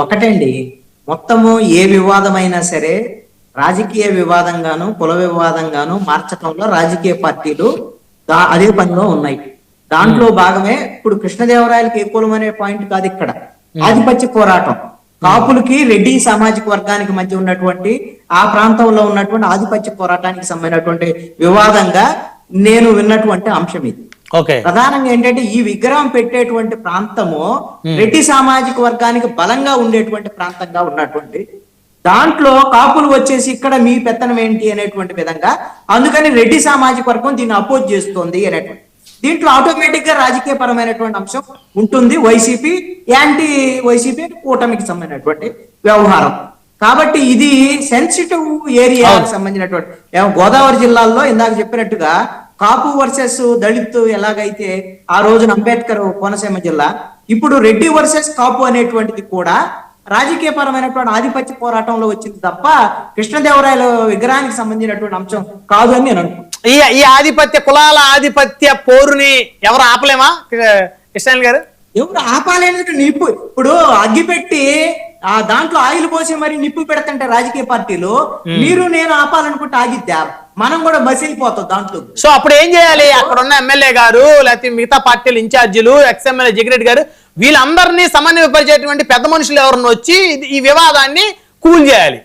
ఒకటండి. మొత్తము ఏ వివాదమైనా సరే రాజకీయ వివాదంగాను, కుల వివాదంగాను మార్చటంలో రాజకీయ పార్టీలు అదే పనిలో ఉన్నాయి. దాంట్లో భాగమే ఇప్పుడు కృష్ణదేవరాయలకి ఏ కులం అనే పాయింట్ కాదు ఇక్కడ. ఆధిపత్య పోరాటం. కాపులకి రెడ్డి సామాజిక వర్గానికి మధ్య ఉన్నటువంటి ఆ ప్రాంతంలో ఉన్నటువంటి ఆధిపత్య పోరాటానికి సంబంధించినటువంటి వివాదంగా నేను విన్నటువంటి అంశం ఇది. ప్రధానంగా ఏంటంటే ఈ విగ్రహం పెట్టేటువంటి ప్రాంతము రెడ్డి సామాజిక వర్గానికి బలంగా ఉండేటువంటి ప్రాంతంగా ఉన్నటువంటి దాంట్లో కాపులు వచ్చేసి ఇక్కడ మీ పెత్తనం ఏంటి అనేటువంటి విధంగా, అందుకని రెడ్డి సామాజిక వర్గం దీన్ని అపోజ్ చేస్తోంది అనేటువంటి దీంట్లో ఆటోమేటిక్ గా రాజకీయ పరమైనటువంటి అంశం ఉంటుంది. వైసీపీ యాంటీ వైసీపీ కూటమికి సంబంధించినటువంటి వ్యవహారం కాబట్టి ఇది సెన్సిటివ్ ఏరియాకి సంబంధించినటువంటి గోదావరి జిల్లాల్లో ఇందాక చెప్పినట్టుగా కాపు వర్సెస్ దళిత్ ఎలాగైతే ఆ రోజున అంబేద్కర్ కోనసీమ జిల్లా, ఇప్పుడు రెడ్డి వర్సెస్ కాపు అనేటువంటిది కూడా రాజకీయ పరమైనటువంటి ఆధిపత్య పోరాటంలో వచ్చింది తప్ప కృష్ణదేవరాయల విగ్రహానికి సంబంధించినటువంటి అంశం కాదు అని నేను అనుకుంటున్నాను. ఈ ఆధిపత్య కులాల ఆధిపత్య పోరుని ఎవరు ఆపలేమా కృష్ణ గారు? ఎవరు ఆపాలనేది నిప్పు. ఇప్పుడు అగ్గిపెట్టి ఆ దాంట్లో ఆయిల్ పోసి మరి నిప్పు పెడతంటే రాజకీయ పార్టీలు మీరు నేను ఆపాలనుకుంటే ఆగిద్దా? మనం కూడా బసిలిపోతాం దాంట్లో. సో అప్పుడు ఏం చేయాలి? అక్కడ ఉన్న ఎమ్మెల్యే గారు లేకపోతే మిగతా పార్టీల ఇన్ఛార్జీలు, ఎక్స్ఎమ్మెల్యే జగిరెడ్డి గారు, వీళ్ళందరినీ సమన్వయపరిచేటువంటి పెద్ద మనుషులు ఎవరన్నా వచ్చి ఈ వివాదాన్ని కూల్ చేయాలి.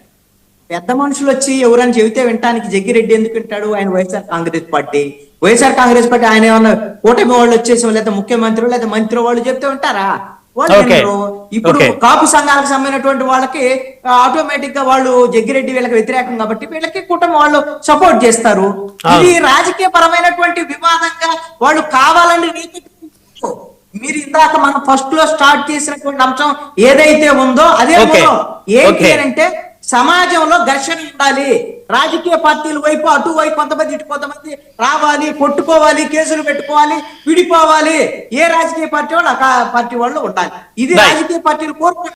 పెద్ద మనుషులు వచ్చి ఎవరని చెబితే వినటానికి జగ్గిరెడ్డి ఎందుకు వింటాడు? ఆయన వైఎస్ఆర్ కాంగ్రెస్ పార్టీ. వైఎస్ఆర్ కాంగ్రెస్ పార్టీ ఆయన ఏమన్నా కూటమి వాళ్ళు వచ్చేసి లేదా ముఖ్యమంత్రి లేదా మంత్రి వాళ్ళు చెప్తే ఉంటారా? ఇప్పుడు కాపు సంఘాలకు సంబంధించినటువంటి వాళ్ళకి ఆటోమేటిక్ గా వాళ్ళు జగ్గిరెడ్డి వీళ్ళకి వ్యతిరేకం కాబట్టి వీళ్ళకి కూటమి వాళ్ళు సపోర్ట్ చేస్తారు. ఇది రాజకీయ పరమైనటువంటి వివాదంగా వాళ్ళు కావాలని మీరు ఇందాక మనం ఫస్ట్ లో స్టార్ట్ చేసినటువంటి అంశం ఏదైతే ఉందో అదే ఏంటి అంటే సమాజంలో ఘర్షణ ఉండాలి. రాజకీయ పార్టీల వైపు అటువైపు కొంతమంది ఇటు కొంతమంది రావాలి, కొట్టుకోవాలి, కేసులు పెట్టుకోవాలి, విడిపోవాలి. ఏ రాజకీయ పార్టీ వాళ్ళు ఆ పార్టీ వాళ్ళు ఉండాలి. ఇది రాజకీయ పార్టీలు కోరుకుంటారు.